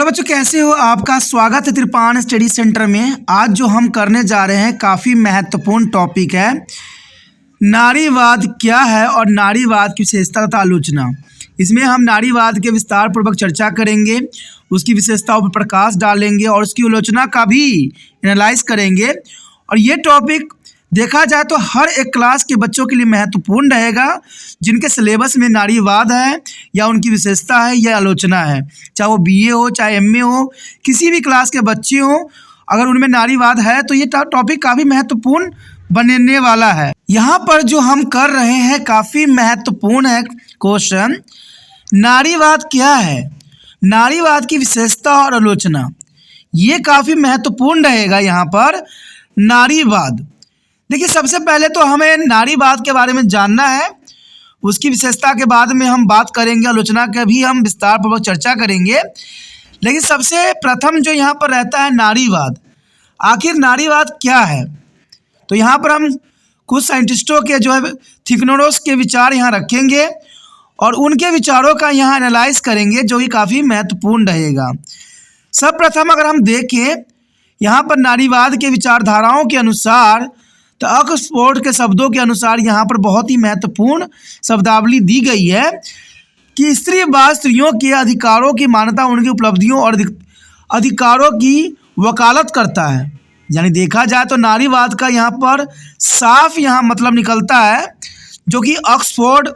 Hello बच्चों, कैसे हो? आपका स्वागत है त्रिपाण स्टडी सेंटर में। आज जो हम करने जा रहे हैं काफ़ी महत्वपूर्ण टॉपिक है, नारीवाद क्या है और नारीवाद की विशेषता तथा आलोचना। इसमें हम नारीवाद के विस्तार पूर्वक चर्चा करेंगे, उसकी विशेषताओं पर प्रकाश डालेंगे और उसकी आलोचना का भी एनालाइज करेंगे। और ये टॉपिक देखा जाए तो हर एक क्लास के बच्चों के लिए महत्वपूर्ण रहेगा, जिनके सिलेबस में नारीवाद है या उनकी विशेषता है या आलोचना है। चाहे वो बीए हो, चाहे एमए हो, किसी भी क्लास के बच्चे हो, अगर उनमें नारीवाद है तो ये टॉपिक काफ़ी महत्वपूर्ण बनने वाला है। यहाँ पर जो हम कर रहे हैं काफ़ी महत्वपूर्ण है क्वेश्चन, नारीवाद क्या है, नारीवाद की विशेषता और आलोचना, ये काफ़ी महत्वपूर्ण रहेगा। यहाँ पर नारीवाद, देखिए सबसे पहले तो हमें नारीवाद के बारे में जानना है, उसकी विशेषता के बाद में हम बात करेंगे, आलोचना का भी हम विस्तार पूर्वक चर्चा करेंगे। लेकिन सबसे प्रथम जो यहाँ पर रहता है नारीवाद, आखिर नारीवाद क्या है। तो यहाँ पर हम कुछ साइंटिस्टों के जो है थिकनोरोस के विचार यहाँ रखेंगे और उनके विचारों का यहाँ एनालाइज करेंगे, जो कि काफ़ी महत्वपूर्ण रहेगा। सर्वप्रथम अगर हम देखें यहाँ पर नारीवाद के विचारधाराओं के अनुसार, तो ऑक्सफोर्ड के शब्दों के अनुसार यहाँ पर बहुत ही महत्वपूर्ण शब्दावली दी गई है कि स्त्रीवाद स्त्रियों के अधिकारों की मान्यता, उनकी उपलब्धियों और अधिकारों की वकालत करता है। यानी देखा जाए तो नारीवाद का यहाँ पर साफ यहाँ मतलब निकलता है, जो कि ऑक्सफोर्ड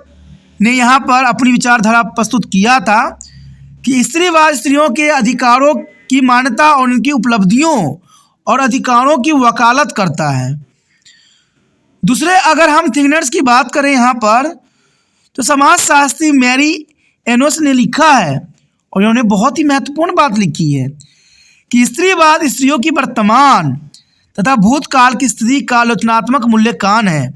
ने यहाँ पर अपनी विचारधारा प्रस्तुत किया था कि स्त्रीवाद स्त्रियों के अधिकारों की मान्यता और उनकी उपलब्धियों और अधिकारों की वकालत करता है। दूसरे अगर हम थिंकनर्स की बात करें यहाँ पर, तो समाजशास्त्री मैरी एनोस ने लिखा है और उन्होंने बहुत ही महत्वपूर्ण बात लिखी है कि स्त्रीवाद स्त्रियों की वर्तमान तथा भूतकाल की स्थिति का आलोचनात्मक मूल्यांकन है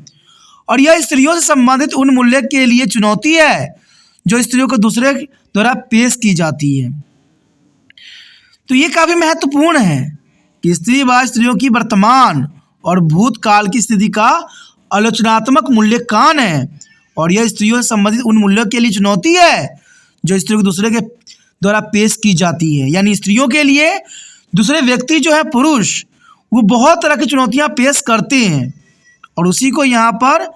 और यह स्त्रियों से संबंधित उन मूल्य के लिए चुनौती है जो स्त्रियों को दूसरे द्वारा पेश की जाती है। तो ये काफ़ी महत्वपूर्ण है कि स्त्रीवाद स्त्रियों की वर्तमान और भूतकाल की स्थिति का आलोचनात्मक मूल्यांकन है और यह स्त्रियों से संबंधित उन मूल्यों के लिए चुनौती है जो स्त्रियों को दूसरे के द्वारा पेश की जाती है। यानी स्त्रियों के लिए दूसरे व्यक्ति जो है पुरुष, वो बहुत तरह की चुनौतियां पेश करते हैं और उसी को यहाँ पर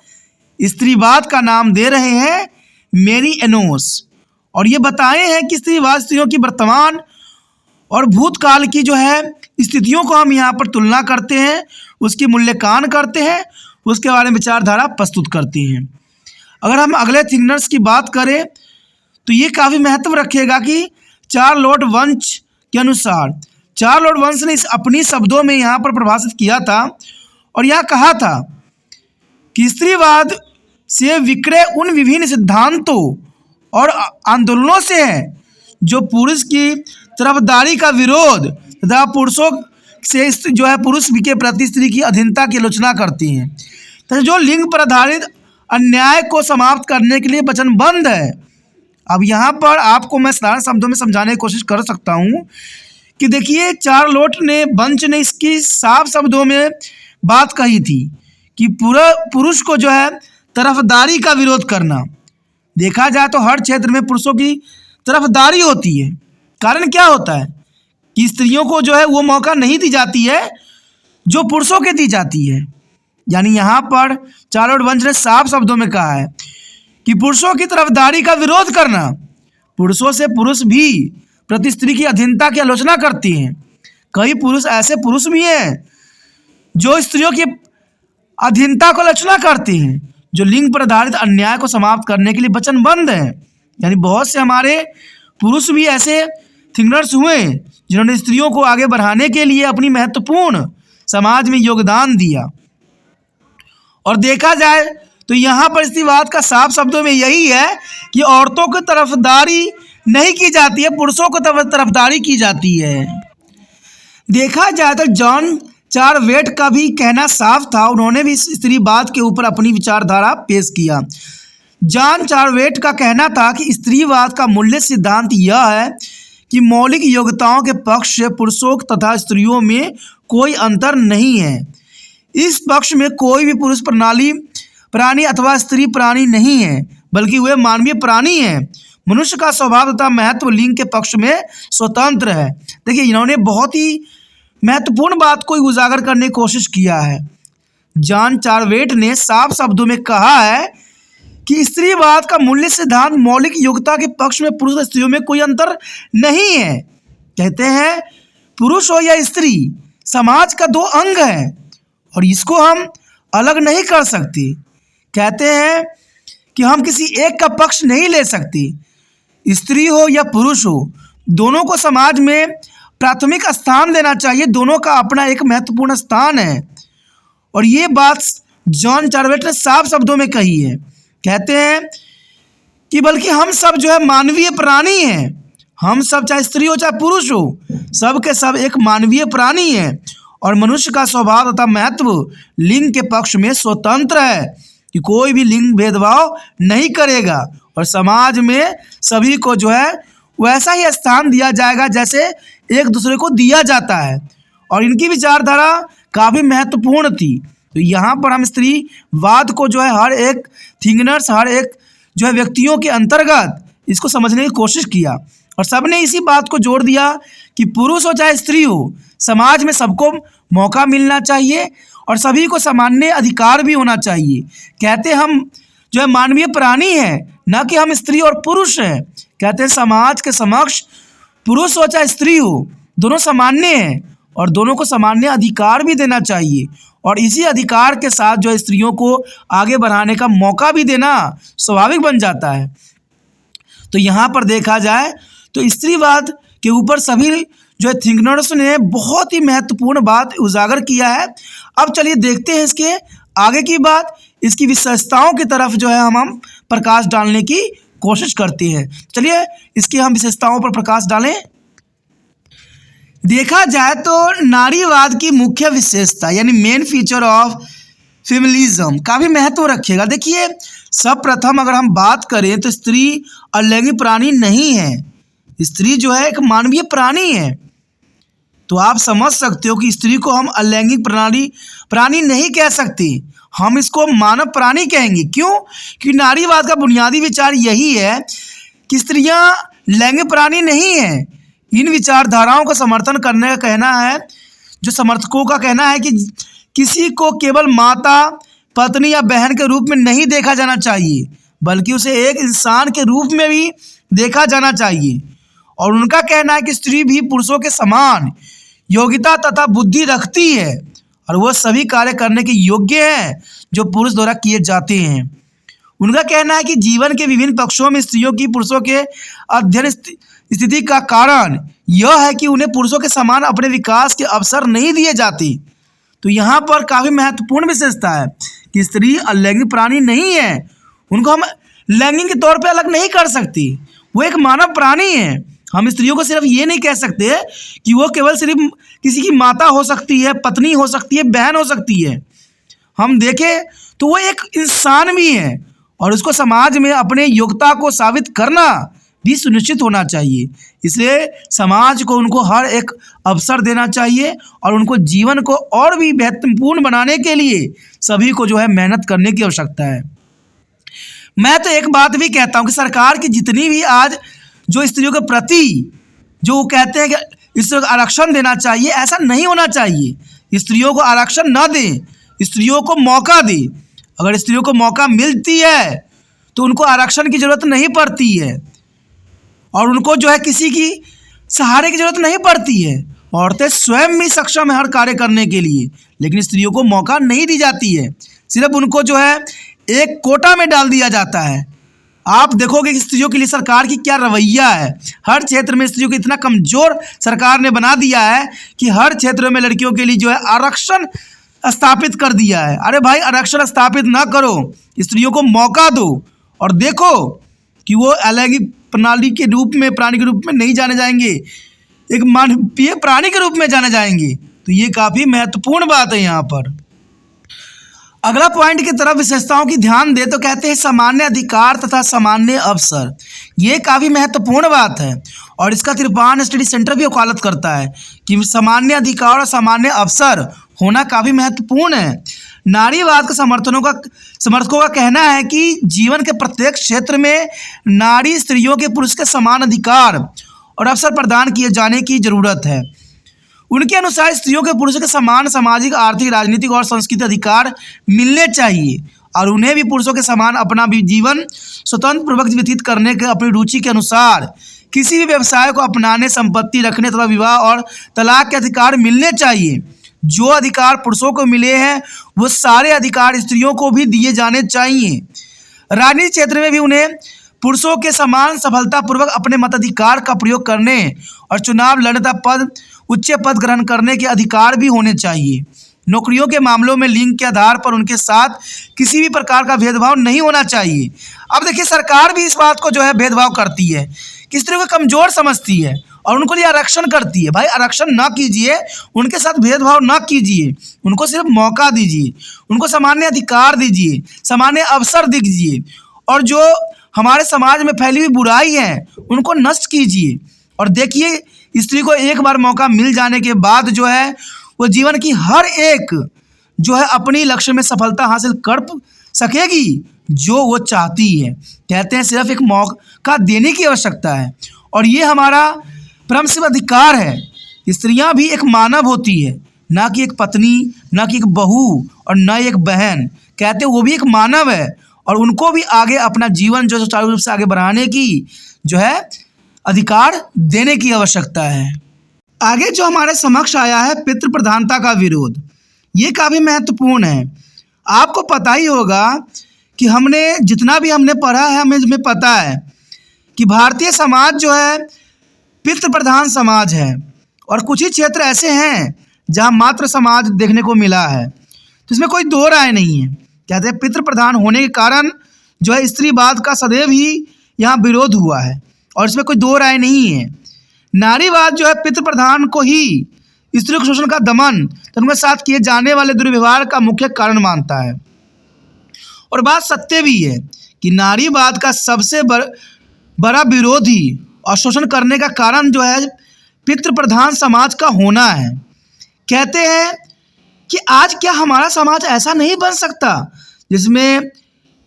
स्त्रीवाद का नाम दे रहे हैं मैरी एनोस। और ये बताए हैं कि स्त्रीवाद स्त्रियों की वर्तमान और भूतकाल की जो है स्थितियों को हम यहाँ पर तुलना करते हैं, उसकी मूल्यांकन करते हैं, उसके बारे में विचारधारा प्रस्तुत करते हैं। अगर हम अगले थिंकनर्स की बात करें तो ये काफ़ी महत्व रखेगा कि चार्लोट वंश के अनुसार, चार्लोट वंश ने अपनी शब्दों में यहाँ पर परिभाषित किया था और यह कहा था कि स्त्रीवाद से विक्रय उन विभिन्न सिद्धांतों और आंदोलनों से है जो पुरुष की तरफदारी का विरोध तथा पुरुषों से जो है पुरुष के प्रति स्त्री की अधीनता की आलोचना करती हैं, तथा जो लिंग पर आधारित अन्याय को समाप्त करने के लिए वचनबद्ध है। अब यहाँ पर आपको मैं साधारण शब्दों में समझाने की कोशिश कर सकता हूँ कि देखिए चार्लोट ने वंश ने इसकी साफ शब्दों में बात कही थी कि पूरा पुरुष को जो है तरफदारी का विरोध करना। देखा जाए तो हर क्षेत्र में पुरुषों की तरफदारी होती है। कारण क्या होता है कि स्त्रियों को जो है वो मौका नहीं दी जाती है जो पुरुषों के दी जाती है। यानी यहाँ पर चार्लोट वंश ने साफ शब्दों में कहा है कि पुरुषों की तरफदारी का विरोध करना, पुरुषों से पुरुष भी प्रति स्त्री की अधीनता की आलोचना करती हैं। कई पुरुष ऐसे पुरुष भी हैं जो स्त्रियों की अधीनता को आलोचना करते हैं, जो लिंग पर आधारित अन्याय को समाप्त करने के लिए वचनबद्ध हैं। यानी बहुत से हमारे पुरुष भी ऐसे थिंकनर्स हुए जिन्होंने स्त्रियों को आगे बढ़ाने के लिए अपनी महत्वपूर्ण समाज में योगदान दिया। और देखा जाए तो यहाँ पर स्त्रीवाद का साफ शब्दों में यही है कि औरतों की तरफदारी नहीं की जाती है, पुरुषों को तरफदारी की जाती है। देखा जाए तो जॉन चार्वेट का भी कहना साफ था, उन्होंने भी स्त्रीवाद के ऊपर अपनी विचारधारा पेश किया। जॉन चार्वेट का कहना था कि स्त्रीवाद का मूल्य सिद्धांत यह है कि मौलिक योग्यताओं के पक्ष से पुरुषों तथा स्त्रियों में कोई अंतर नहीं है। इस पक्ष में कोई भी पुरुष प्राणी अथवा स्त्री प्राणी नहीं है, बल्कि वे मानवीय प्राणी हैं। मनुष्य का स्वभाव तथा महत्व लिंग के पक्ष में स्वतंत्र है। देखिए, इन्होंने बहुत ही महत्वपूर्ण बात को उजागर करने की कोशिश किया है। जॉन चार्वेट ने साफ शब्दों में कहा है कि स्त्रीवाद का मूल्य सिद्धांत मौलिक योग्यता के पक्ष में पुरुष और स्त्रियों में कोई अंतर नहीं है। कहते हैं पुरुष हो या स्त्री समाज का दो अंग है और इसको हम अलग नहीं कर सकते। कहते हैं कि हम किसी एक का पक्ष नहीं ले सकते। स्त्री हो या पुरुष हो, दोनों को समाज में प्राथमिक स्थान देना चाहिए। दोनों का अपना एक महत्वपूर्ण स्थान है और ये बात जॉन चार्वेट ने साफ शब्दों में कही है। कहते हैं कि बल्कि हम सब जो है मानवीय प्राणी हैं। हम सब, चाहे स्त्री हो चाहे पुरुष हो, सब के सब एक मानवीय प्राणी हैं और मनुष्य का स्वभाव तथा महत्व लिंग के पक्ष में स्वतंत्र है कि कोई भी लिंग भेदभाव नहीं करेगा और समाज में सभी को जो है वैसा ही स्थान दिया जाएगा जैसे एक दूसरे को दिया जाता है। और इनकी विचारधारा काफ़ी महत्वपूर्ण थी। तो यहाँ पर हम स्त्रीवाद को जो है हर एक थिंकनर्स, हर एक जो है व्यक्तियों के अंतर्गत इसको समझने की कोशिश किया और सबने इसी बात को जोड़ दिया कि पुरुष हो चाहे स्त्री हो, समाज में सबको मौका मिलना चाहिए और सभी को सामान्य अधिकार भी होना चाहिए। कहते हम जो है मानवीय प्राणी हैं, न कि हम स्त्री और पुरुष हैं। कहते हैं समाज के समक्ष पुरुष हो चाहे स्त्री हो, दोनों सामान्य हैं और दोनों को सामान्य अधिकार भी देना चाहिए और इसी अधिकार के साथ जो है स्त्रियों को आगे बढ़ाने का मौका भी देना स्वाभाविक बन जाता है। तो यहाँ पर देखा जाए तो स्त्रीवाद के ऊपर सभी जो है थिंकनर्स ने बहुत ही महत्वपूर्ण बात उजागर किया है। अब चलिए देखते हैं इसके आगे की बात, इसकी विशेषताओं की तरफ जो है हम प्रकाश डालने की कोशिश करते हैं। चलिए इसकी हम विशेषताओं पर प्रकाश डालें। देखा जाए तो नारीवाद की मुख्य विशेषता यानी मेन फीचर ऑफ फेमिनिज्म का भी महत्व रखेगा। देखिए, सब प्रथम अगर हम बात करें तो स्त्री अलैंगिक प्राणी नहीं है। स्त्री जो है एक मानवीय प्राणी है। तो आप समझ सकते हो कि स्त्री को हम अलैंगिक प्राणी नहीं कह सकते, हम इसको मानव प्राणी कहेंगे। क्यों? कि नारीवाद का बुनियादी विचार यही है कि स्त्रियां लैंगिक प्राणी नहीं हैं। इन विचारधाराओं का समर्थन करने का कहना है, जो समर्थकों का कहना है कि किसी को केवल माता, पत्नी या बहन के रूप में नहीं देखा जाना चाहिए, बल्कि उसे एक इंसान के रूप में भी देखा जाना चाहिए। और उनका कहना है कि स्त्री भी पुरुषों के समान योग्यता तथा बुद्धि रखती है और वह सभी कार्य करने के योग्य है जो पुरुष द्वारा किए जाते हैं। उनका कहना है कि जीवन के विभिन्न पक्षों में स्त्रियों की पुरुषों के अध्ययन स्थिति का कारण यह है कि उन्हें पुरुषों के समान अपने विकास के अवसर नहीं दिए जाते। तो यहाँ पर काफ़ी महत्वपूर्ण विशेषता है कि स्त्री अलैंगिक प्राणी नहीं है, उनको हम लैंगिक के तौर पे अलग नहीं कर सकती। वो एक मानव प्राणी है। हम स्त्रियों को सिर्फ ये नहीं कह सकते कि वो केवल सिर्फ किसी की माता हो सकती है, पत्नी हो सकती है, बहन हो सकती है। हम देखें तो वो एक इंसान भी है और उसको समाज में अपने योग्यता को साबित करना भी सुनिश्चित होना चाहिए। इसलिए समाज को उनको हर एक अवसर देना चाहिए और उनको जीवन को और भी महत्वपूर्ण बनाने के लिए सभी को जो है मेहनत करने की आवश्यकता है। मैं तो एक बात भी कहता हूँ कि सरकार की जितनी भी आज जो स्त्रियों के प्रति जो कहते हैं कि स्त्रियों को आरक्षण देना चाहिए, ऐसा नहीं होना चाहिए। स्त्रियों को आरक्षण न दें, स्त्रियों को मौका दें। अगर स्त्रियों को मौका मिलती है तो उनको आरक्षण की ज़रूरत नहीं पड़ती है और उनको जो है किसी की सहारे की ज़रूरत नहीं पड़ती है। औरतें स्वयं भी सक्षम है हर कार्य करने के लिए, लेकिन स्त्रियों को मौका नहीं दी जाती है। सिर्फ उनको जो है एक कोटा में डाल दिया जाता है। आप देखोगे कि स्त्रियों के लिए सरकार की क्या रवैया है। हर क्षेत्र में स्त्रियों को इतना कमज़ोर सरकार ने बना दिया है कि हर क्षेत्र में लड़कियों के लिए जो है आरक्षण स्थापित कर दिया है। अरे भाई, आरक्षण स्थापित ना करो, स्त्रियों को मौका दो और देखो कि वो अलैंगिक प्राणी के रूप में नहीं जाने जाएंगे, एक मानवीय प्राणी के रूप में जाने जाएंगे। तो ये काफ़ी महत्वपूर्ण बात है यहाँ पर। अगला पॉइंट की तरफ विशेषताओं की ध्यान दे तो कहते हैं सामान्य अधिकार तथा सामान्य अवसर। ये काफ़ी महत्वपूर्ण बात है और इसका त्रिपान स्टडी सेंटर भी वकालत करता है कि सामान्य अधिकार और सामान्य अवसर होना काफ़ी महत्वपूर्ण है। नारीवाद के समर्थकों का कहना है कि जीवन के प्रत्येक क्षेत्र में नारी स्त्रियों के पुरुष के समान अधिकार और अवसर प्रदान किए जाने की जरूरत है। उनके अनुसार स्त्रियों के पुरुषों के समान सामाजिक, आर्थिक, राजनीतिक और सांस्कृतिक अधिकार मिलने चाहिए और उन्हें भी पुरुषों के समान अपना भी जीवन स्वतंत्र पूर्वक व्यतीत करने के अपनी रुचि के अनुसार किसी भी व्यवसाय को अपनाने, संपत्ति रखने तथा विवाह और तलाक के अधिकार मिलने चाहिए। जो अधिकार पुरुषों को मिले हैं वो सारे अधिकार स्त्रियों को भी दिए जाने चाहिए। राजनीतिक क्षेत्र में भी उन्हें पुरुषों के समान सफलतापूर्वक अपने मताधिकार का प्रयोग करने और चुनाव लड़ने तथा उच्च पद ग्रहण करने के अधिकार भी होने चाहिए। नौकरियों के मामलों में लिंग के आधार पर उनके साथ किसी भी प्रकार का भेदभाव नहीं होना चाहिए। अब देखिए, सरकार भी इस बात को जो है भेदभाव करती है कि स्त्रियों को कमज़ोर समझती है और उनको लिए आरक्षण करती है। भाई, आरक्षण ना कीजिए, उनके साथ भेदभाव ना कीजिए, उनको सिर्फ मौका दीजिए, उनको सामान्य अधिकार दीजिए, सामान्य अवसर दीजिए और जो हमारे समाज में फैली हुई बुराई है उनको नष्ट कीजिए। और देखिए, स्त्री को एक बार मौका मिल जाने के बाद जो है वो जीवन की हर एक जो है अपनी लक्ष्य में सफलता हासिल कर सकेगी जो वो चाहती है। कहते हैं सिर्फ एक मौका देने की आवश्यकता है और ये हमारा परम सिद्ध अधिकार है। स्त्रियां भी एक मानव होती है, ना कि एक पत्नी, ना कि एक बहू और ना एक बहन। कहते हैं वो भी एक मानव है और उनको भी आगे अपना जीवन जो सुचारू रूप से आगे बढ़ाने की जो है अधिकार देने की आवश्यकता है। आगे जो हमारे समक्ष आया है पितृ प्रधानता का विरोध, ये काफ़ी महत्वपूर्ण है। आपको पता ही होगा कि हमने जितना भी हमने पढ़ा है हमें पता है कि भारतीय समाज जो है पितृ प्रधान समाज है और कुछ ही क्षेत्र ऐसे हैं जहाँ मातृ समाज देखने को मिला है। तो इसमें कोई दो राय नहीं है। कहते हैं पितृ प्रधान होने के कारण जो है स्त्रीवाद का सदैव ही यहाँ विरोध हुआ है और इसमें कोई दो राय नहीं है। नारीवाद जो है पितृ प्रधान को ही स्त्रियों के शोषण का दमन तो उनके साथ किए जाने वाले दुर्व्यवहार का मुख्य कारण मानता है। और बात सत्य भी है कि नारीवाद का सबसे बड़ा विरोधी और शोषण करने का कारण जो है पितृ प्रधान समाज का होना है। कहते हैं कि आज क्या हमारा समाज ऐसा नहीं बन सकता जिसमें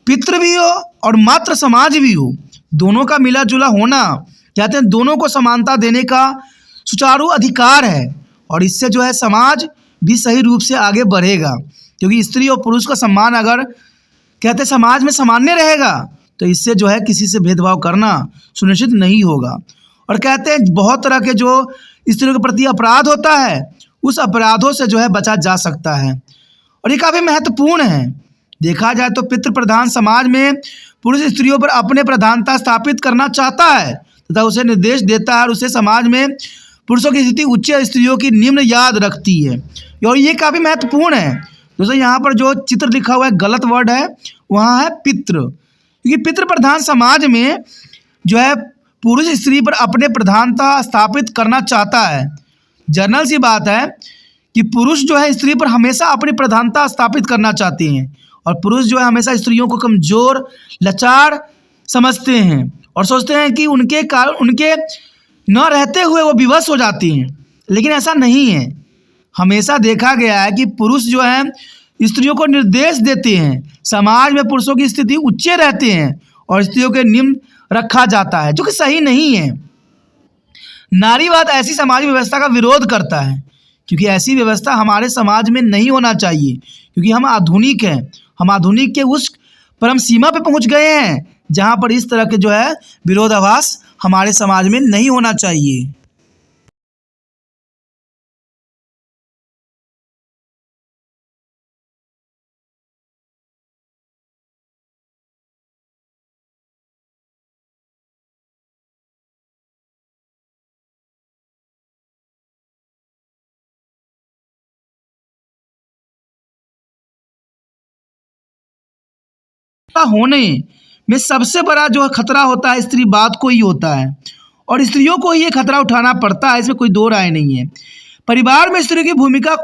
पितृ भी हो और मातृ समाज भी हो, दोनों का मिला जुला होना। कहते हैं दोनों को समानता देने का सुचारू अधिकार है और इससे जो है समाज भी सही रूप से आगे बढ़ेगा, क्योंकि स्त्री और पुरुष का सम्मान अगर कहते हैं समाज में सामान्य रहेगा तो इससे जो है किसी से भेदभाव करना सुनिश्चित नहीं होगा। और कहते हैं बहुत तरह के जो स्त्रियों के प्रति अपराध होता है उस अपराधों से जो है बचा जा सकता है और ये काफ़ी महत्वपूर्ण है। देखा जाए तो पितृ प्रधान समाज में पुरुष स्त्रियों पर अपने प्रधानता स्थापित करना चाहता है तथा उसे निर्देश देता है और उसे समाज में पुरुषों की स्थिति उच्च, स्त्रियों की निम्न याद रखती है। और ये काफ़ी महत्वपूर्ण है। दोस्तों, यहाँ पर जो चित्र लिखा हुआ है गलत वर्ड है, वहाँ है पितृ, क्योंकि पितृ प्रधान समाज में जो है पुरुष स्त्री पर अपने प्रधानता स्थापित करना चाहता है। जनरल सी बात है कि पुरुष जो है स्त्री पर हमेशा अपनी प्रधानता स्थापित करना चाहते हैं और पुरुष जो है हमेशा स्त्रियों को कमज़ोर, लाचार समझते हैं और सोचते हैं कि उनके न रहते हुए वो विवश हो जाती हैं। लेकिन ऐसा नहीं है। हमेशा देखा गया है कि पुरुष जो है स्त्रियों को निर्देश देते हैं, समाज में पुरुषों की स्थिति उच्च रहते हैं और स्त्रियों के निम्न रखा जाता है, जो कि सही नहीं है। नारीवाद ऐसी सामाजिक व्यवस्था का विरोध करता है क्योंकि ऐसी व्यवस्था हमारे समाज में नहीं होना चाहिए, क्योंकि हम आधुनिक हैं। हम आधुनिक के उस परम सीमा पे पहुंच गए हैं जहां पर इस तरह के जो है विरोधाभास हमारे समाज में नहीं होना चाहिए। होने में सबसे बड़ा जो खतरा होता है स्त्रीवाद को ही होता है और स्त्रियों को ही ये खतरा उठाना पड़ता है, इसमें कोई दो राय नहीं है। परिवार में स्त्री की भूमिका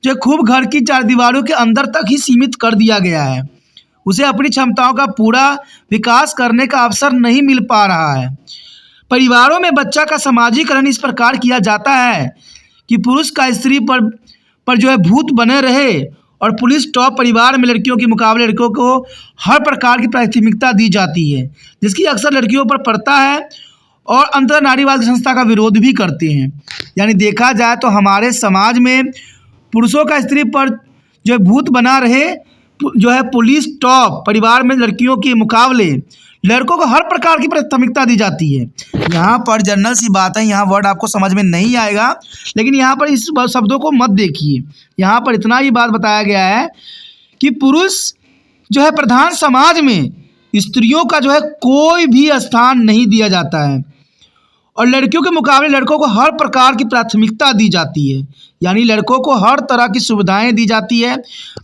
जो खूब घर की चार दीवारों के अंदर तक ही सीमित कर दिया गया है। उसे अपनी क्षमताओं का पूरा विकास करने का अवसर नहीं मिल पा रहा है। परिवारों में बच्चा का समाजीकरण इस प्रकार किया जाता है कि पुरुष का स्त्री पर जो है भूत बने रहे और पुलिस टॉप परिवार में लड़कियों के मुकाबले लड़कियों को हर प्रकार की प्राथमिकता दी जाती है, जिसकी अक्सर लड़कियों पर पड़ता है और अंतर नारीवाद की संस्था का विरोध भी करते हैं। यानी देखा जाए तो हमारे समाज में पुरुषों का स्त्री पर जो भूत बना रहे जो है पुलिस टॉप परिवार में लड़कियों के मुकाबले लड़कों को हर प्रकार की प्राथमिकता दी जाती है। यहाँ पर जनरल सी बात है, यहाँ वर्ड आपको समझ में नहीं आएगा, लेकिन यहाँ पर इस शब्दों को मत देखिए। यहाँ पर इतना ही बात बताया गया है कि पुरुष जो है प्रधान समाज में स्त्रियों का जो है कोई भी स्थान नहीं दिया जाता है और लड़कियों के मुकाबले लड़कों को हर प्रकार की प्राथमिकता दी जाती है। यानी लड़कों को हर तरह की सुविधाएं दी जाती है।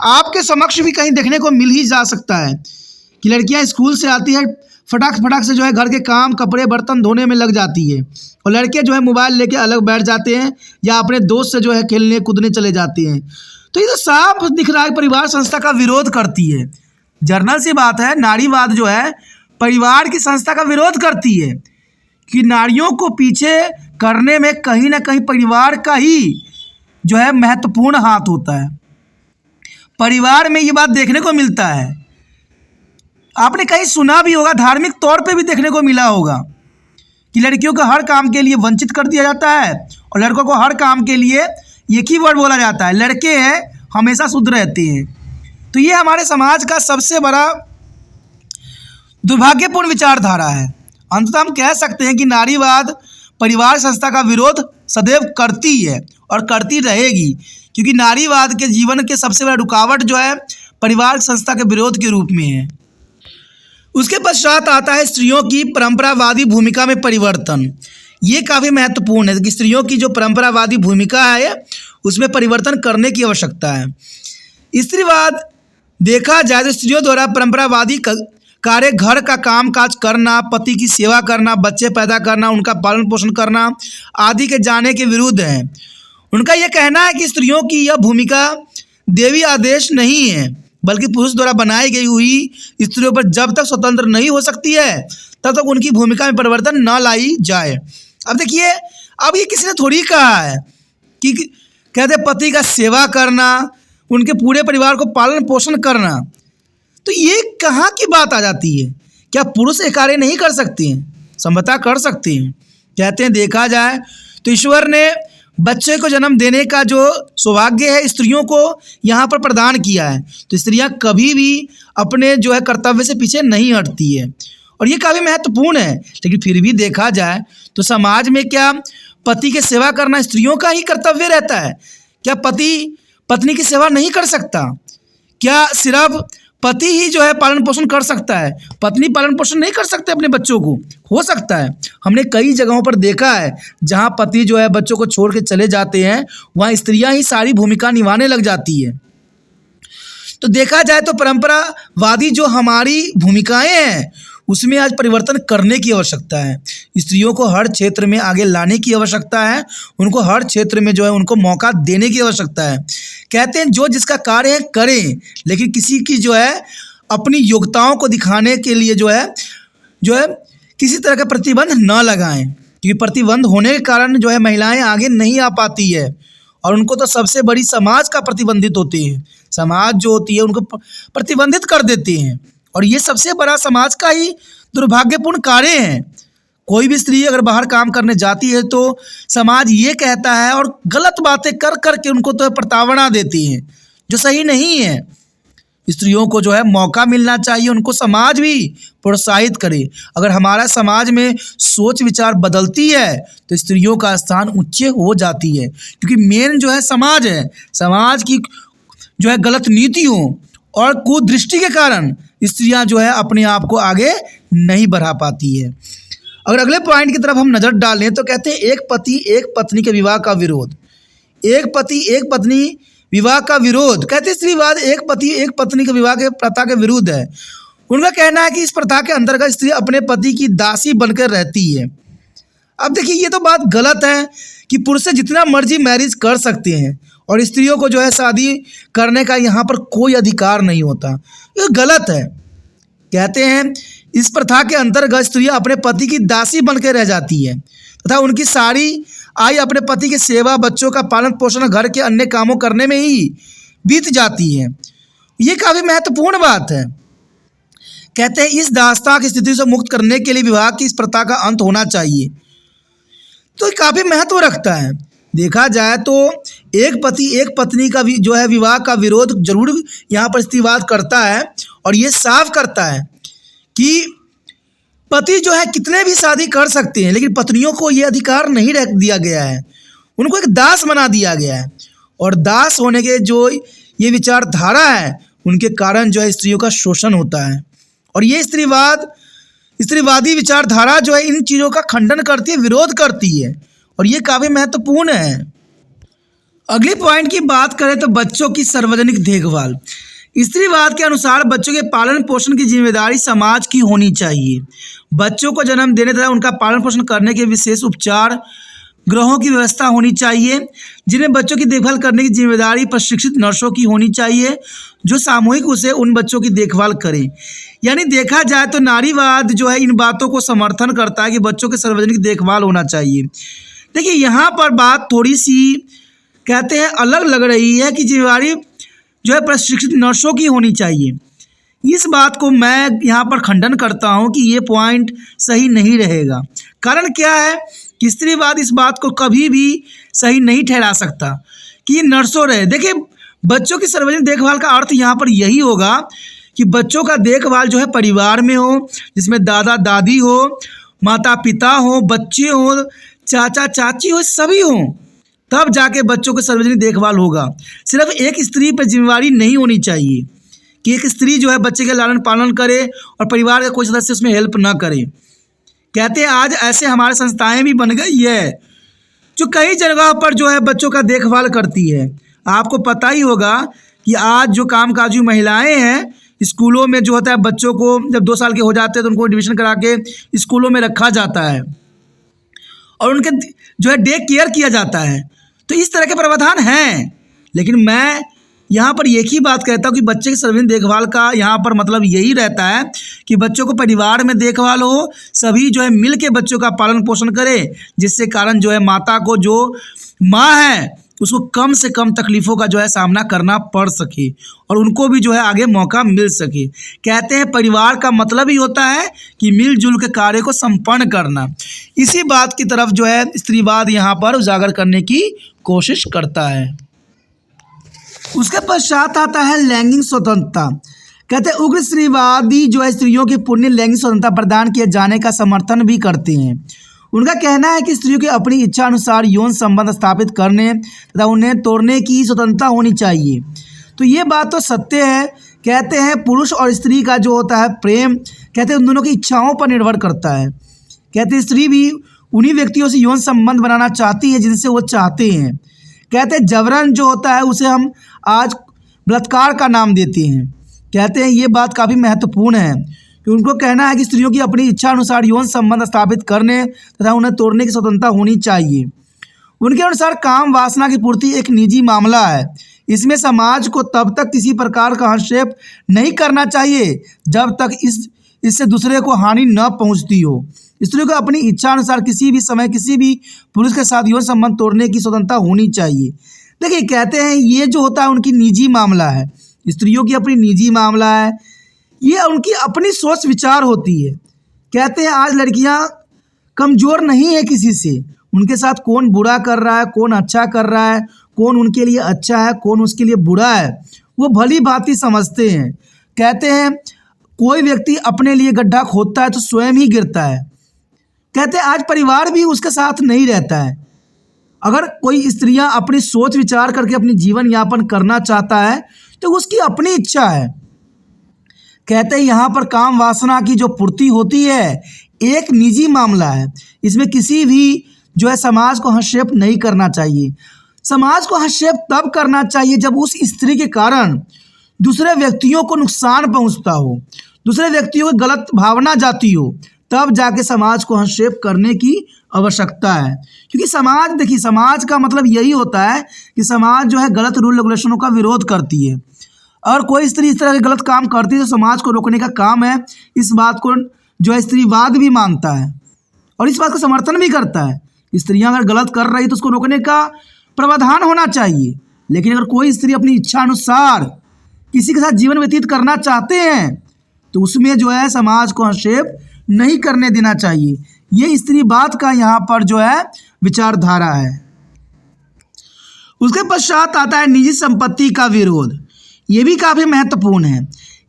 आपके समक्ष भी कहीं देखने को मिल ही जा सकता है कि लड़कियां स्कूल से आती है, फटाक से जो है घर के काम कपड़े बर्तन धोने में लग जाती है और लड़के जो है मोबाइल लेके अलग बैठ जाते हैं या अपने दोस्त से जो है खेलने कूदने चले जाते हैं। तो ये तो साफ दिख रहा है परिवार संस्था का विरोध करती है। जर्नल सी बात है, नारीवाद जो है परिवार की संस्था का विरोध करती है कि नारियों को पीछे करने में कहीं ना कहीं परिवार का ही जो है महत्वपूर्ण हाथ होता है। परिवार में ये बात देखने को मिलता है। आपने कहीं सुना भी होगा, धार्मिक तौर पे भी देखने को मिला होगा कि लड़कियों को हर काम के लिए वंचित कर दिया जाता है और लड़कों को हर काम के लिए एक ही वर्ड बोला जाता है, लड़के हैं हमेशा शुद्ध रहते हैं। तो ये हमारे समाज का सबसे बड़ा दुर्भाग्यपूर्ण विचारधारा है। अंततः हम कह सकते हैं कि नारीवाद परिवार संस्था का विरोध सदैव करती है और करती रहेगी, क्योंकि नारीवाद के जीवन के सबसे बड़ा रुकावट जो है परिवार संस्था के विरोध के रूप में है। उसके पश्चात आता है स्त्रियों की परंपरावादी भूमिका में परिवर्तन। ये काफ़ी महत्वपूर्ण है कि स्त्रियों की जो परंपरावादी भूमिका है उसमें परिवर्तन करने की आवश्यकता है। स्त्रीवाद देखा जाए तो स्त्रियों द्वारा परंपरावादी कार्य घर का काम काज करना, पति की सेवा करना, बच्चे पैदा करना, उनका पालन पोषण करना आदि के जाने के विरुद्ध है। उनका यह कहना है कि स्त्रियों की यह भूमिका देवी आदेश नहीं है, बल्कि पुरुष द्वारा बनाई गई हुई स्त्रियों पर जब तक स्वतंत्र नहीं हो सकती है तब तक उनकी भूमिका में परिवर्तन न लाई जाए। अब देखिए, अब ये किसी ने थोड़ी कहा है कि कहते पति का सेवा करना, उनके पूरे परिवार को पालन पोषण करना, तो ये कहाँ की बात आ जाती है? क्या पुरुष ये कार्य नहीं कर सकते हैं? संभवतः कर सकते हैं। कहते हैं देखा जाए तो ईश्वर ने बच्चे को जन्म देने का जो सौभाग्य है स्त्रियों को यहाँ पर प्रदान किया है, तो स्त्रियाँ कभी भी अपने जो है कर्तव्य से पीछे नहीं हटती है और ये काफ़ी महत्वपूर्ण है। लेकिन फिर भी देखा जाए तो समाज में क्या पति की सेवा करना स्त्रियों का ही कर्तव्य रहता है? क्या पति पत्नी की सेवा नहीं कर सकता? क्या सिर्फ पति ही जो है पालन पोषण कर सकता है, पत्नी पालन पोषण नहीं कर सकते अपने बच्चों को? हो सकता है। हमने कई जगहों पर देखा है जहां पति जो है बच्चों को छोड़ के चले जाते हैं, वहां स्त्रियां ही सारी भूमिका निभाने लग जाती है। तो देखा जाए तो परंपरावादी जो हमारी भूमिकाएं हैं उसमें आज परिवर्तन करने की आवश्यकता है। स्त्रियों को हर क्षेत्र में आगे लाने की आवश्यकता है, उनको हर क्षेत्र में जो है उनको मौका देने की आवश्यकता है। कहते हैं जो जिसका कार्य है करें, लेकिन किसी की जो है अपनी योग्यताओं को दिखाने के लिए जो है किसी तरह का प्रतिबंध न लगाएं, क्योंकि प्रतिबंध होने के कारण जो है महिलाएं आगे नहीं आ पाती है और उनको तो सबसे बड़ी समाज का प्रतिबंधित होते हैं। समाज जो होती है उनको प्रतिबंधित कर देते हैं और ये सबसे बड़ा समाज का ही दुर्भाग्यपूर्ण कार्य है। कोई भी स्त्री अगर बाहर काम करने जाती है तो समाज ये कहता है और गलत बातें कर कर के उनको तो प्रताड़ना देती है, जो सही नहीं है। स्त्रियों को जो है मौका मिलना चाहिए, उनको समाज भी प्रोत्साहित करे। अगर हमारा समाज में सोच विचार बदलती है तो स्त्रियों का स्थान ऊंचे हो जाती है, क्योंकि मेन जो है समाज है। समाज की जो है गलत नीतियों और कुदृष्टि के कारण स्त्रियां जो है अपने आप को आगे नहीं बढ़ा पाती है। अगर अगले पॉइंट की तरफ हम नज़र डालें तो कहते हैं एक पति एक पत्नी के विवाह का विरोध। एक पति एक पत्नी विवाह का विरोध, कहते हैं स्त्रीवाद एक पति एक पत्नी के विवाह के प्रथा के विरुद्ध है। उनका कहना है कि इस प्रथा के अंतर्गत स्त्री अपने पति की दासी बनकर रहती है। अब देखिए, ये तो बात गलत है कि पुरुष से जितना मर्जी मैरिज कर सकते हैं और स्त्रियों को जो है शादी करने का यहाँ पर कोई अधिकार नहीं होता। ये गलत है। कहते हैं इस प्रथा के अंतर्गत स्त्रियाँ अपने पति की दासी बनकर रह जाती है तथा उनकी सारी आय अपने पति की सेवा, बच्चों का पालन पोषण, घर के अन्य कामों करने में ही बीत जाती है। ये काफ़ी महत्वपूर्ण बात है। कहते हैं इस दास्तां की स्थिति से मुक्त करने के लिए विवाह की इस प्रथा का अंत होना चाहिए। तो ये काफ़ी महत्व रखता है। देखा जाए तो एक पति एक पत्नी का जो है विवाह का विरोध जरूर यहाँ पर स्त्रीवाद करता है, और ये साफ करता है कि पति जो है कितने भी शादी कर सकते हैं, लेकिन पत्नियों को ये अधिकार नहीं रख दिया गया है, उनको एक दास बना दिया गया है। और दास होने के जो ये विचारधारा है उनके कारण जो है स्त्रियों का शोषण होता है। और ये स्त्रीवादी विचारधारा जो है इन चीज़ों का खंडन करती है, विरोध करती है, और ये काफ़ी महत्वपूर्ण है। अगली पॉइंट की बात करें तो बच्चों की सार्वजनिक देखभाल। स्त्रीवाद के अनुसार बच्चों के पालन पोषण की जिम्मेदारी समाज की होनी चाहिए। बच्चों को जन्म देने तथा उनका पालन पोषण करने के विशेष उपचार गृहों की व्यवस्था होनी चाहिए, जिन्हें बच्चों की देखभाल करने की जिम्मेदारी प्रशिक्षित नर्सों की होनी चाहिए, जो सामूहिक उसे उन बच्चों की देखभाल करें। यानी देखा जाए तो नारीवाद जो है इन बातों को समर्थन करता है कि बच्चों की सार्वजनिक देखभाल होना चाहिए। देखिए यहाँ पर बात थोड़ी सी कहते हैं अलग लग रही है कि जिम्मेदारी जो है प्रशिक्षित नर्सों की होनी चाहिए। इस बात को मैं यहाँ पर खंडन करता हूँ कि ये पॉइंट सही नहीं रहेगा। कारण क्या है कि स्त्रीवाद इस बात को कभी भी सही नहीं ठहरा सकता कि ये नर्सों रहे। देखिए बच्चों की सार्वजनिक देखभाल का अर्थ यहाँ पर यही होगा कि बच्चों का देखभाल जो है परिवार में हो, जिसमें दादा दादी हो, माता पिता हो, बच्चे हो, चाचा चाची हो, सभी हों, तब जाके बच्चों की सार्वजनिक देखभाल होगा। सिर्फ एक स्त्री पर जिम्मेवारी नहीं होनी चाहिए कि एक स्त्री जो है बच्चे के लालन पालन करे और परिवार का कोई सदस्य उसमें हेल्प ना करे। कहते हैं आज ऐसे हमारे संस्थाएं भी बन गई है जो कई जगह पर जो है बच्चों का देखभाल करती है। आपको पता ही होगा कि आज जो कामकाजी महिलाएं हैं स्कूलों में जो होता है बच्चों को जब 2 साल के हो जाते हैं तो उनको एडमिशन करा के स्कूलों में रखा जाता है और उनके जो है डे केयर किया जाता है। तो इस तरह के प्रावधान हैं, लेकिन मैं यहाँ पर एक ही बात कहता हूँ कि बच्चे की सार्वजनिक देखभाल का यहाँ पर मतलब यही रहता है कि बच्चों को परिवार में देखभाल हो, सभी जो है मिल के बच्चों का पालन पोषण करें, जिससे कारण जो है माता को जो माँ है उसको कम से कम तकलीफ़ों का जो है सामना करना पड़ सके और उनको भी जो है आगे मौका मिल सके। कहते हैं परिवार का मतलब ही होता है कि मिलजुल के कार्य को संपन्न करना। इसी बात की तरफ जो है स्त्रीवाद यहाँ पर उजागर करने की कोशिश करता है। उसके पश्चात आता है लैंगिक स्वतंत्रता। कहते हैं उग्र स्त्रीवादी जो है स्त्रियों की पूर्ण लैंगिक स्वतंत्रता प्रदान किए जाने का समर्थन भी करते हैं। उनका कहना है कि स्त्रियों की अपनी इच्छा अनुसार यौन संबंध स्थापित करने तथा उन्हें तोड़ने की स्वतंत्रता होनी चाहिए। तो ये बात तो सत्य है। कहते हैं पुरुष और स्त्री का जो होता है प्रेम कहते हैं उन दोनों की इच्छाओं पर निर्भर करता है। कहते हैं स्त्री भी उन्हीं व्यक्तियों से यौन संबंध बनाना चाहती है जिनसे वो चाहते हैं। कहते हैं जबरन जो होता है उसे हम आज बलात्कार का नाम देते हैं। कहते हैं ये बात काफ़ी महत्वपूर्ण है कि उनको कहना है कि स्त्रियों की अपनी इच्छा अनुसार यौन संबंध स्थापित करने तथा उन्हें तोड़ने की स्वतंत्रता होनी चाहिए। उनके अनुसार काम वासना की पूर्ति एक निजी मामला है। इसमें समाज को तब तक किसी प्रकार का हस्तक्षेप नहीं करना चाहिए जब तक इससे दूसरे को हानि न पहुंचती हो। स्त्रियों को अपनी इच्छा अनुसार किसी भी समय किसी भी पुरुष के साथ यौन संबंध तोड़ने की स्वतंत्रता होनी चाहिए। देखिए कहते हैं ये जो होता है उनकी निजी मामला है, स्त्रियों की अपनी निजी मामला है, ये उनकी अपनी सोच विचार होती है। कहते हैं आज लड़कियां कमज़ोर नहीं है किसी से, उनके साथ कौन बुरा कर रहा है, कौन अच्छा कर रहा है, कौन उनके लिए अच्छा है, कौन उसके लिए बुरा है, वो भली भांति समझते हैं। कहते हैं कोई व्यक्ति अपने लिए गड्ढा खोदता है तो स्वयं ही गिरता है। कहते हैं आज परिवार भी उसके साथ नहीं रहता है। अगर कोई स्त्रियां अपनी सोच विचार करके अपनी जीवन यापन करना चाहता है तो उसकी अपनी इच्छा है। कहते हैं यहाँ पर काम वासना की जो पूर्ति होती है एक निजी मामला है, इसमें किसी भी जो है समाज को हस्तक्षेप नहीं करना चाहिए। समाज को हस्तक्षेप तब करना चाहिए जब उस स्त्री के कारण दूसरे व्यक्तियों को नुकसान पहुँचता हो, दूसरे व्यक्तियों को गलत भावना जाती हो, तब जाके समाज को हस्तक्षेप करने की आवश्यकता है। क्योंकि समाज देखिए समाज का मतलब यही होता है कि समाज जो है गलत रूल रेगुलेशनों का विरोध करती है और कोई स्त्री इस तरह के गलत काम करती है तो समाज को रोकने का काम है। इस बात को जो है स्त्रीवाद भी मानता है और इस बात का समर्थन भी करता है। स्त्रियां अगर गलत कर रही तो उसको रोकने का प्रावधान होना चाहिए। लेकिन अगर कोई स्त्री अपनी इच्छा अनुसार किसी के साथ जीवन व्यतीत करना चाहते हैं तो उसमें जो है समाज को हस्तक्षेप नहीं करने देना चाहिए। ये स्त्रीवाद का यहाँ पर जो है विचारधारा है। उसके पश्चात आता है निजी संपत्ति का विरोध। ये भी काफ़ी महत्वपूर्ण है।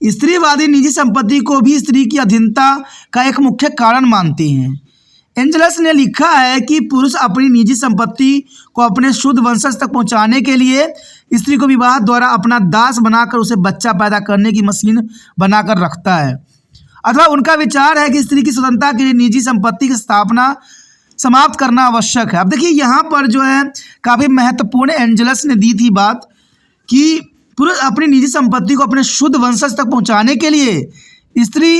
स्त्रीवादी निजी संपत्ति को भी स्त्री की अधीनता का एक मुख्य कारण मानते हैं। एंजलस ने लिखा है कि पुरुष अपनी निजी संपत्ति को अपने शुद्ध वंशज तक पहुंचाने के लिए स्त्री को विवाह द्वारा अपना दास बनाकर उसे बच्चा पैदा करने की मशीन बनाकर रखता है। अथवा उनका विचार है कि स्त्री की स्वतंत्रता के लिए निजी संपत्ति की स्थापना समाप्त करना आवश्यक है। अब देखिए यहाँ पर जो है काफ़ी महत्वपूर्ण एंजलस ने दी थी बात कि पुरुष अपनी निजी संपत्ति को अपने शुद्ध वंशज तक पहुंचाने के लिए स्त्री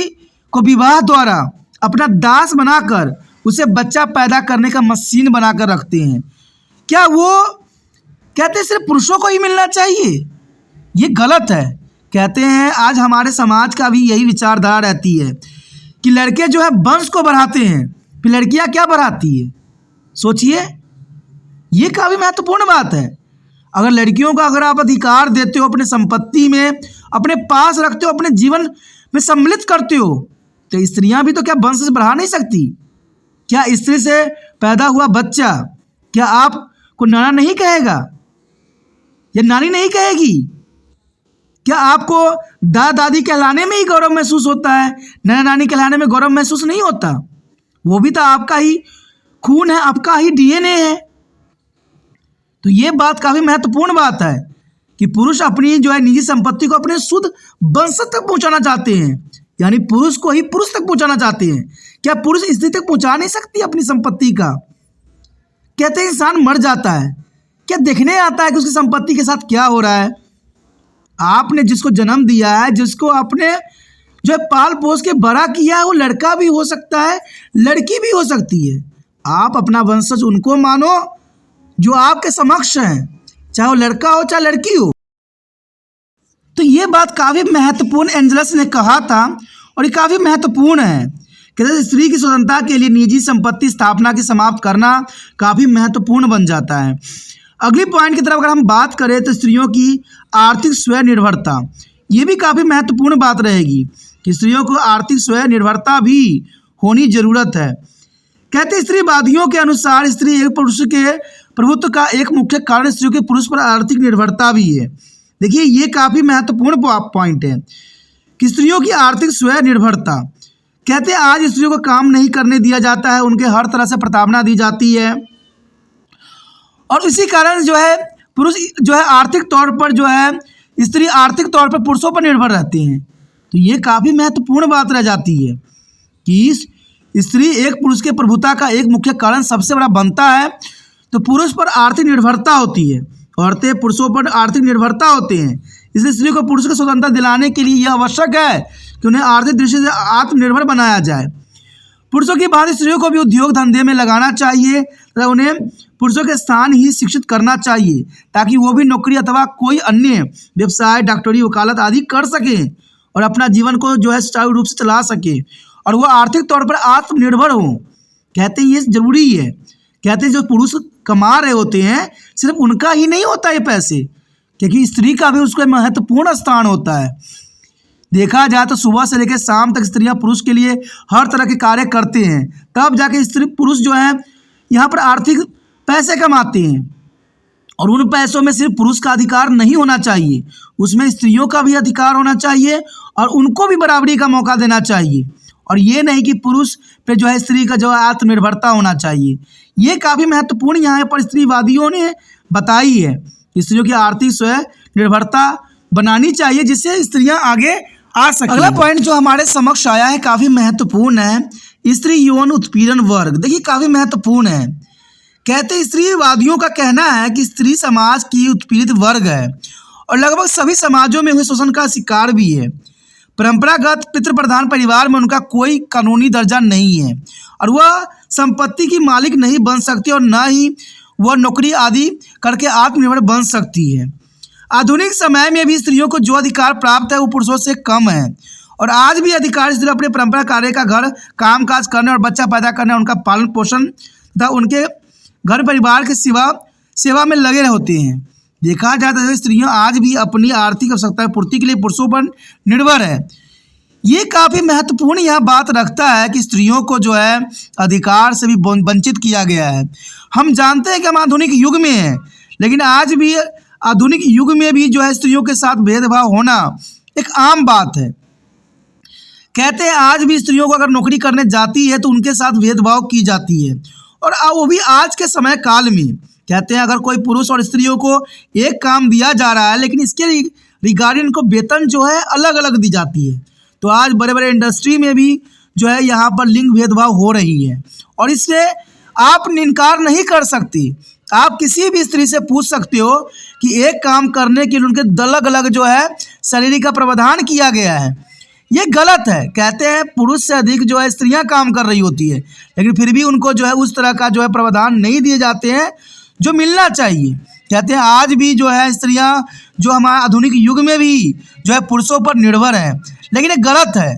को विवाह द्वारा अपना दास बनाकर उसे बच्चा पैदा करने का मशीन बनाकर रखते हैं। क्या वो कहते हैं सिर्फ पुरुषों को ही मिलना चाहिए? ये गलत है। कहते हैं आज हमारे समाज का भी यही विचारधारा रहती है कि लड़के जो है वंश को बढ़ाते हैं, फिर लड़कियां क्या बढ़ाती है? सोचिए, ये काफ़ी महत्वपूर्ण बात है। अगर लड़कियों का अगर आप अधिकार देते हो, अपने संपत्ति में अपने पास रखते हो, अपने जीवन में सम्मिलित करते हो, तो स्त्रियां भी तो क्या वंश से बढ़ा नहीं सकती? क्या स्त्री से पैदा हुआ बच्चा क्या आपको नाना नहीं कहेगा या नानी नहीं कहेगी? क्या आपको दादा दादी कहलाने में ही गौरव महसूस होता है, नाना नानी कहलाने में गौरव महसूस नहीं होता? वो भी तो आपका ही खून है, आपका ही डीएनए है। तो ये बात काफ़ी महत्वपूर्ण बात है कि पुरुष अपनी जो है निजी संपत्ति को अपने शुद्ध वंशज तक पहुंचाना चाहते हैं, यानी पुरुष को ही पुरुष तक पहुंचाना चाहते हैं। क्या पुरुष स्त्री तक पहुंचा नहीं सकती अपनी संपत्ति का? कहते हैं इंसान मर जाता है, क्या देखने आता है कि उसकी संपत्ति के साथ क्या हो रहा है? आपने जिसको जन्म दिया है, जिसको आपने जो है पाल पोस के बड़ा किया है, वो लड़का भी हो सकता है, लड़की भी हो सकती है। आप अपना वंशज उनको मानो जो आपके समक्ष हैं, चाहे वो लड़का हो चाहे लड़की हो। तो ये बात काफ़ी महत्वपूर्ण एंजलस ने कहा था और ये काफ़ी महत्वपूर्ण है। कहते हैं स्त्री की स्वतंत्रता के लिए निजी संपत्ति स्थापना की समाप्त करना काफ़ी महत्वपूर्ण बन जाता है। अगली पॉइंट की तरफ अगर हम बात करें तो स्त्रियों की आर्थिक स्वनिर्भरता, ये भी काफ़ी महत्वपूर्ण बात रहेगी कि स्त्रियों को आर्थिक स्वनिर्भरता भी होनी ज़रूरत है। कहते हैं स्त्रीवादियों के अनुसार स्त्री एक पुरुष के प्रभुत्व का एक मुख्य कारण स्त्रियों के पुरुष पर आर्थिक निर्भरता भी है। देखिए ये काफ़ी महत्वपूर्ण पॉइंट है कि स्त्रियों की आर्थिक स्वनिर्भरता। कहते हैं आज स्त्रियों को काम नहीं करने दिया जाता है, उनके हर तरह से प्रताड़ना दी जाती है और इसी कारण जो है पुरुष जो है आर्थिक तौर पर जो है स्त्री आर्थिक तौर पर पुरुषों पर निर्भर रहते हैं। तो ये काफ़ी महत्वपूर्ण बात रह जाती है कि स्त्री एक पुरुष के प्रभुता का एक मुख्य कारण सबसे बड़ा बनता है। तो पुरुष पर आर्थिक निर्भरता होती है, औरतें पुरुषों पर आर्थिक निर्भरता होते हैं। इसलिए स्त्री को पुरुष को स्वतंत्रता दिलाने के लिए यह आवश्यक है कि उन्हें आर्थिक दृष्टि से आत्मनिर्भर बनाया जाए। पुरुषों की भांति स्त्रियों को भी उद्योग धंधे में लगाना चाहिए तथा उन्हें पुरुषों के स्थान ही शिक्षित करना चाहिए ताकि वो भी नौकरी अथवा कोई अन्य व्यवसाय, डॉक्टरी, वकालत आदि कर सकें और अपना जीवन को जो है सुचारू रूप से चला सके और वो आर्थिक तौर पर आत्मनिर्भर हों। कहते हैं ये ज़रूरी है। कहते हैं जो पुरुष कमा रहे होते हैं सिर्फ उनका ही नहीं होता ये पैसे, क्योंकि स्त्री का भी उसका महत्वपूर्ण स्थान होता है। देखा जाए तो सुबह से लेकर शाम तक स्त्रियां पुरुष के लिए हर तरह के कार्य करते हैं, तब जाके स्त्री पुरुष जो है यहाँ पर आर्थिक पैसे कमाते हैं और उन पैसों में सिर्फ पुरुष का अधिकार नहीं होना चाहिए, उसमें स्त्रियों का भी अधिकार होना चाहिए और उनको भी बराबरी का मौका देना चाहिए। और ये नहीं कि पुरुष पे जो है स्त्री का जो है आत्मनिर्भरता होना चाहिए। ये काफ़ी महत्वपूर्ण यहाँ पर स्त्रीवादियों ने बताई है कि स्त्रियों की आर्थिक स्वनिर्भरता बनानी चाहिए जिससे स्त्रियाँ आगे आ सकें। अगला पॉइंट जो हमारे समक्ष आया है काफ़ी महत्वपूर्ण है, स्त्री यौन उत्पीड़न वर्ग। देखिए काफ़ी महत्वपूर्ण है। कहते हैं स्त्रीवादियों का कहना है कि स्त्री समाज की उत्पीड़ित वर्ग है और लगभग सभी समाजों में हुए शोषण का शिकार भी है। परंपरागत पितृ प्रधान परिवार में उनका कोई कानूनी दर्जा नहीं है और वह संपत्ति की मालिक नहीं बन सकती और न ही वह नौकरी आदि करके आत्मनिर्भर बन सकती है। आधुनिक समय में भी स्त्रियों को जो अधिकार प्राप्त है वो पुरुषों से कम है और आज भी अधिकार स्त्री अपने परंपरा कार्य का घर काम काज करने और बच्चा पैदा करने, उनका पालन पोषण तथा उनके घर परिवार के सेवा में लगे होते हैं। देखा जाए तो स्त्रियां आज भी अपनी आर्थिक आवश्यकता पूर्ति के लिए पुरुषों पर निर्भर है। ये काफ़ी महत्वपूर्ण यहाँ बात रखता है कि स्त्रियों को जो है अधिकार से भी वंचित किया गया है। हम जानते हैं कि हम आधुनिक युग में हैं, लेकिन आज भी आधुनिक युग में भी जो है स्त्रियों के साथ भेदभाव होना एक आम बात है। कहते हैं आज भी स्त्रियों को अगर नौकरी करने जाती है तो उनके साथ भेदभाव की जाती है, और वो भी आज के समय काल में। कहते हैं अगर कोई पुरुष और स्त्रियों को एक काम दिया जा रहा है, लेकिन इसके रिगार्डिंग इनको वेतन जो है अलग अलग दी जाती है। तो आज बड़े बड़े इंडस्ट्री में भी जो है यहाँ पर लिंग भेदभाव हो रही है, और इससे आप इनकार नहीं कर सकती। आप किसी भी स्त्री से पूछ सकते हो कि एक काम करने के लिए उनके अलग अलग जो है शरीर का प्रावधान किया गया है, ये गलत है। कहते हैं पुरुष से अधिक जो है स्त्रियां काम कर रही होती है, लेकिन फिर भी उनको जो है उस तरह का जो है प्रावधान नहीं दिए जाते हैं जो मिलना चाहिए। कहते हैं आज भी जो है स्त्रियां जो हमारे आधुनिक युग में भी जो है पुरुषों पर निर्भर है, लेकिन ये गलत है।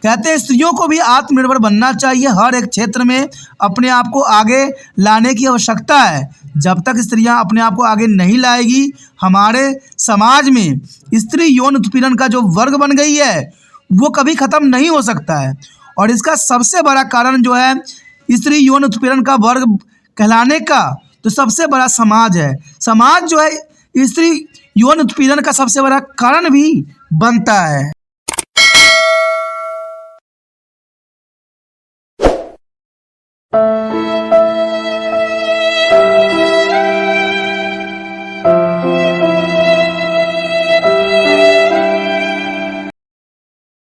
कहते हैं स्त्रियों को भी आत्मनिर्भर बनना चाहिए, हर एक क्षेत्र में अपने आप को आगे लाने की आवश्यकता है। जब तक स्त्रियां अपने आप को आगे नहीं लाएगी, हमारे समाज में स्त्री यौन उत्पीड़न का जो वर्ग बन गई है वो कभी ख़त्म नहीं हो सकता है। और इसका सबसे बड़ा कारण जो है स्त्री यौन उत्पीड़न का वर्ग कहलाने का तो सबसे बड़ा समाज है। समाज जो है स्त्री यौन उत्पीड़न का सबसे बड़ा कारण भी बनता है।